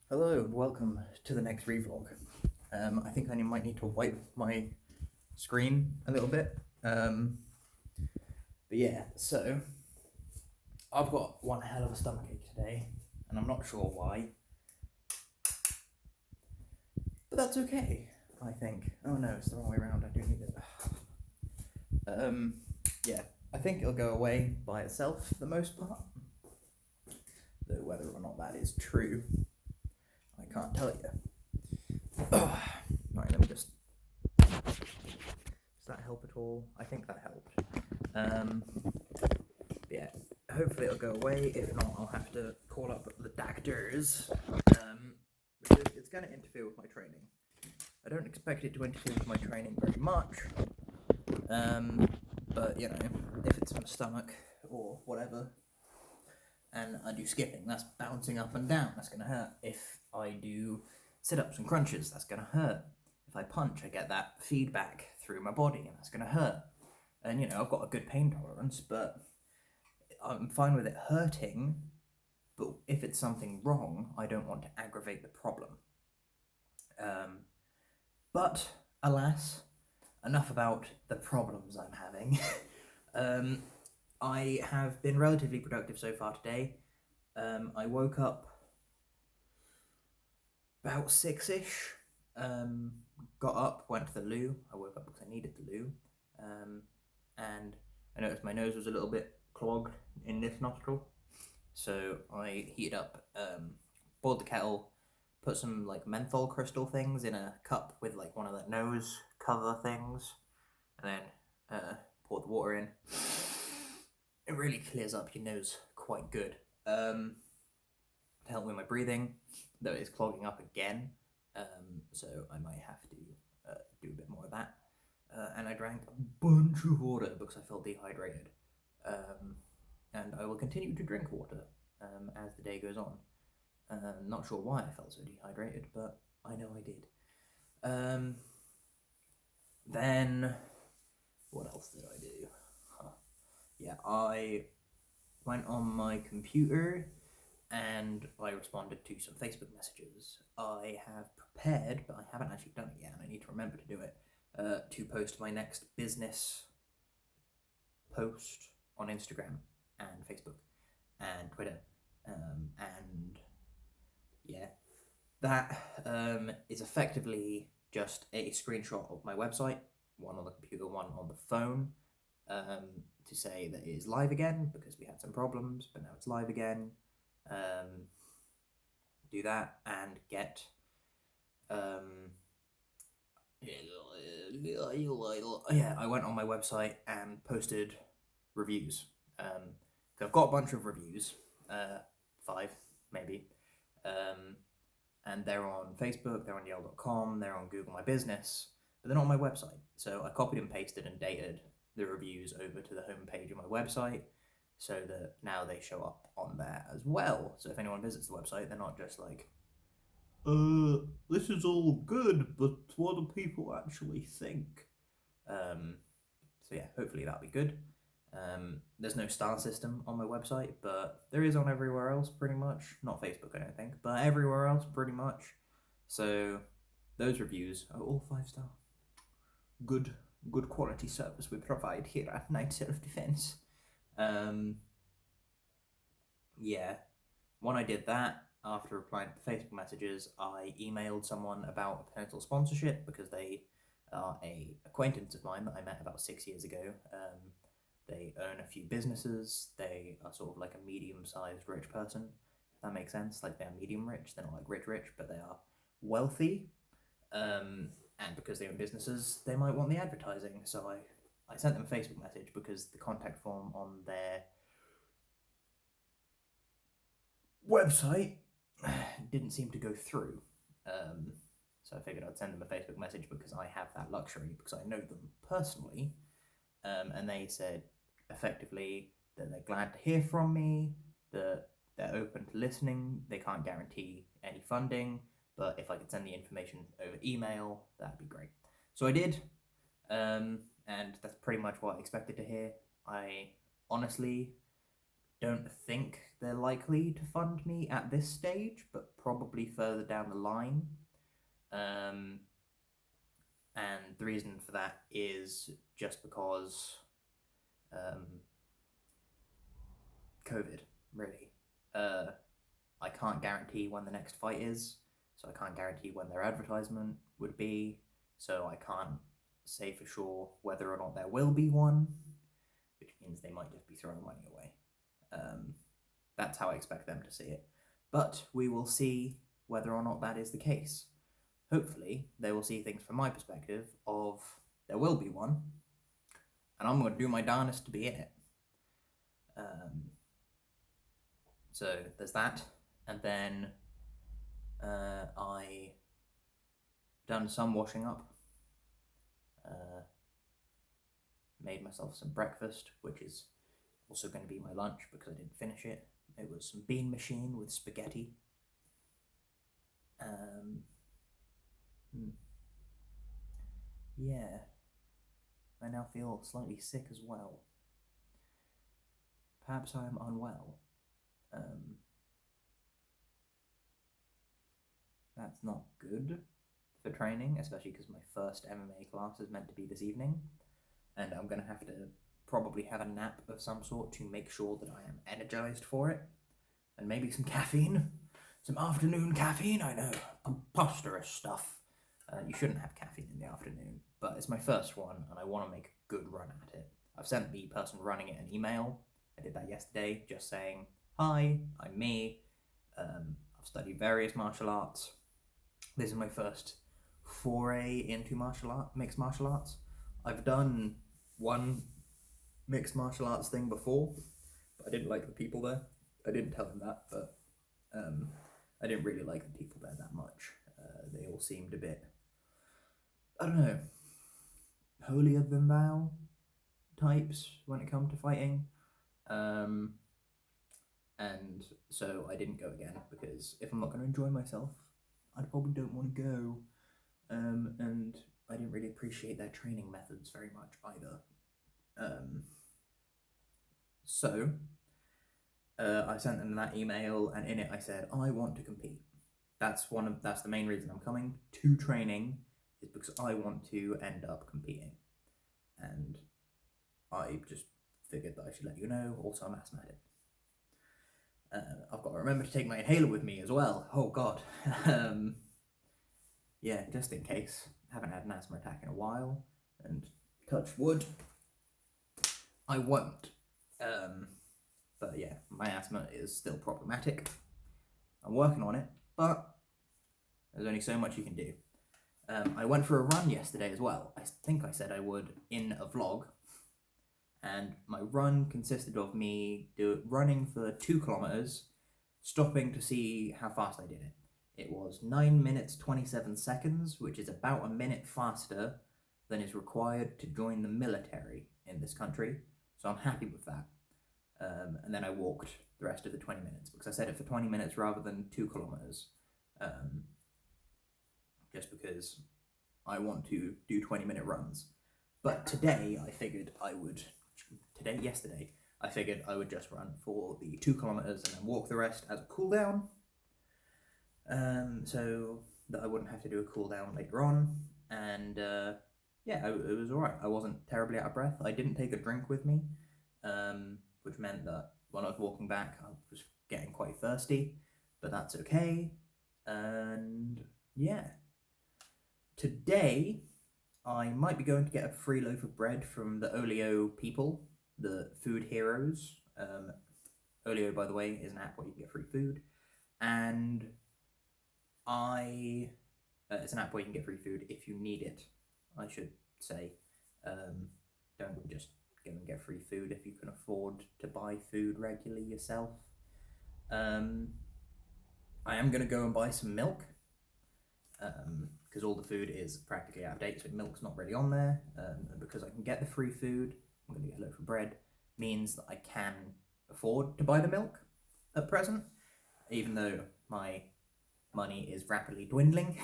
Hello and welcome to the next ReeVlog. I think I might need to wipe my screen a little bit. But yeah, so I've got one hell of a stomachache today, and I'm not sure why. But that's okay, I think. Oh no, it's the wrong way around. I do need it. Yeah, I think it'll go away by itself for the most part. Though whether or not that is true, I can't tell you. Right, let me just. Does that help at all? I think that helped. Yeah, hopefully it'll go away. If not, I'll have to call up the doctors because it's going to interfere with my training. I don't expect it to interfere with my training very much, but you know, if it's my stomach or whatever, and I do skipping, that's bouncing up and down, that's going to hurt. If I do sit-ups and crunches, that's going to hurt. If I punch, I get that feedback through my body, and that's going to hurt. And you know, I've got a good pain tolerance, but I'm fine with it hurting, but if it's something wrong, I don't want to aggravate the problem. But alas, enough about the problems I'm having. I have been relatively productive so far today. I woke up about 6-ish, got up, went to the loo. I woke up because I needed the loo, and I noticed my nose was a little bit clogged in this nostril, so I heated up, boiled the kettle, put some like menthol crystal things in a cup with like one of the nose cover things, and then poured the water in. It really clears up your nose quite good. To help with my breathing, though it's clogging up again, so I might have to do a bit more of that. And I drank a bunch of water because I felt dehydrated. And I will continue to drink water as the day goes on. Not sure why I felt so dehydrated, but I know I did. Then, what else did I do? Yeah, I went on my computer and I responded to some Facebook messages. I have prepared, but I haven't actually done it yet, and I need to remember to do it, to post my next business post on Instagram and Facebook and Twitter. And yeah, that is effectively just a screenshot of my website, one on the computer, one on the phone, to say that it is live again because we had some problems, but now it's live again. Do that and get yeah, I went on my website and posted reviews. So I've got a bunch of reviews, 5 maybe, and they're on Facebook, they're on Yale.com, they're on Google My Business, but they're not on my website. So I copied and pasted and dated the reviews over to the homepage of my website, so that now they show up on there as well. So if anyone visits the website, they're not just like, this is all good, but what do people actually think? So yeah, hopefully that'll be good. There's no star system on my website, but there is on everywhere else pretty much. Not Facebook, I don't think, but everywhere else pretty much. So those reviews are all 5-star. Good quality service we provide here at Night Self Defense. Yeah, when I did that, after replying to the Facebook messages, I emailed someone about a potential sponsorship because they are a acquaintance of mine that I met about 6 years ago. They own a few businesses. They are sort of like a medium-sized rich person, if that makes sense. Like, they're medium rich. They're not like rich, but they are wealthy. And because they own businesses, they might want the advertising. So I sent them a Facebook message because the contact form on their website didn't seem to go through. So I figured I'd send them a Facebook message because I have that luxury, because I know them personally. And they said effectively that they're glad to hear from me, that they're open to listening. They can't guarantee any funding, but if I could send the information over email, that'd be great. So I did, and that's pretty much what I expected to hear. I honestly don't think they're likely to fund me at this stage, but probably further down the line. And the reason for that is just because COVID, really. I can't guarantee when the next fight is, so I can't guarantee when their advertisement would be, so I can't say for sure whether or not there will be one, which means they might just be throwing money away. That's how I expect them to see it. But we will see whether or not that is the case. Hopefully, they will see things from my perspective of there will be one, and I'm going to do my darnest to be in it. So there's that, and then I done some washing up, made myself some breakfast, which is also going to be my lunch because I didn't finish it. It was some bean machine with spaghetti. Yeah, I now feel slightly sick as well. Perhaps I am unwell. That's not good for training, especially because my first MMA class is meant to be this evening, and I'm going to have to probably have a nap of some sort to make sure that I am energized for it, and maybe some caffeine. Some afternoon caffeine, I know, preposterous stuff. You shouldn't have caffeine in the afternoon, but it's my first one, and I want to make a good run at it. I've sent the person running it an email. I did that yesterday, just saying, hi, I'm me. I've studied various martial arts. This is my first foray into mixed martial arts. I've done one mixed martial arts thing before, but I didn't like the people there. I didn't tell him that, but I didn't really like the people there that much. They all seemed a bit, I don't know, holier than thou types when it comes to fighting. And so I didn't go again, because if I'm not going to enjoy myself, I probably don't want to go. And I didn't really appreciate their training methods very much either. So I sent them that email, and in it I said, I want to compete. That's the main reason I'm coming to training, is because I want to end up competing. And I just figured that I should let you know. Also, I'm asthmatic. I've got to remember to take my inhaler with me as well. Oh god. Yeah, just in case. I haven't had an asthma attack in a while, and touch wood, I won't. But yeah, my asthma is still problematic. I'm working on it, but there's only so much you can do. I went for a run yesterday as well. I think I said I would in a vlog. And my run consisted of me running for 2 kilometers, stopping to see how fast I did it. It was 9 minutes 27 seconds, which is about a minute faster than is required to join the military in this country. So I'm happy with that. And then I walked the rest of the 20 minutes, because I set it for 20 minutes rather than 2 kilometers. Just because I want to do 20-minute runs. But today I figured yesterday I figured I would just run for the 2 kilometers and then walk the rest as a cool down. So that I wouldn't have to do a cool down later on. And yeah, it was alright. I wasn't terribly out of breath. I didn't take a drink with me, which meant that when I was walking back I was getting quite thirsty, but that's okay. And yeah, today I might be going to get a free loaf of bread from the Olio people, the food heroes. Olio, by the way, is an app where you can get free food, and it's an app where you can get free food if you need it, I should say. Don't just go and get free food if you can afford to buy food regularly yourself. I am going to go and buy some milk, because all the food is practically out of date, so milk's not really on there. And because I can get the free food, I'm going to get a loaf of bread, means that I can afford to buy the milk at present, even though my money is rapidly dwindling.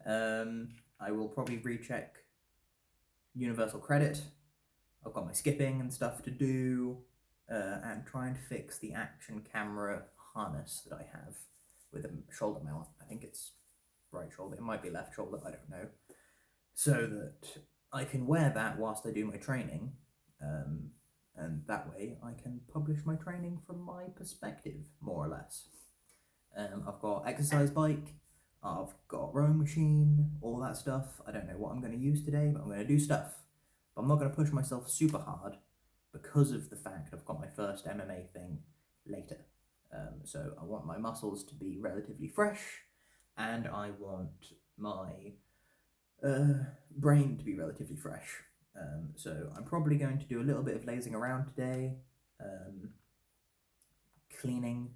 I will probably recheck Universal Credit. I've got my skipping and stuff to do. and try and fix the action camera harness that I have with a shoulder mount. I think it's right shoulder, it might be left shoulder, I don't know. So that I can wear that whilst I do my training, and that way I can publish my training from my perspective, more or less. I've got exercise bike, I've got rowing machine, all that stuff. I don't know what I'm going to use today, but I'm going to do stuff. But I'm not going to push myself super hard because of the fact I've got my first MMA thing later. So I want my muscles to be relatively fresh, and I want my brain to be relatively fresh. So I'm probably going to do a little bit of lazing around today, cleaning,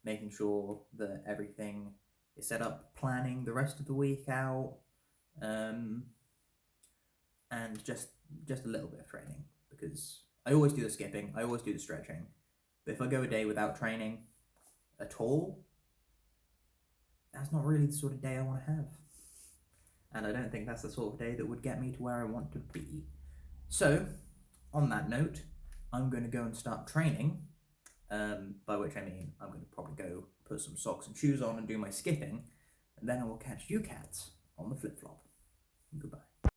making sure that everything is set up, planning the rest of the week out, and just a little bit of training, because I always do the skipping, I always do the stretching, but if I go a day without training at all, that's not really the sort of day I want to have. And I don't think that's the sort of day that would get me to where I want to be. So, on that note, I'm going to go and start training, by which I mean I'm going to probably go put some socks and shoes on and do my skipping, and then I will catch you cats on the flip-flop. Goodbye.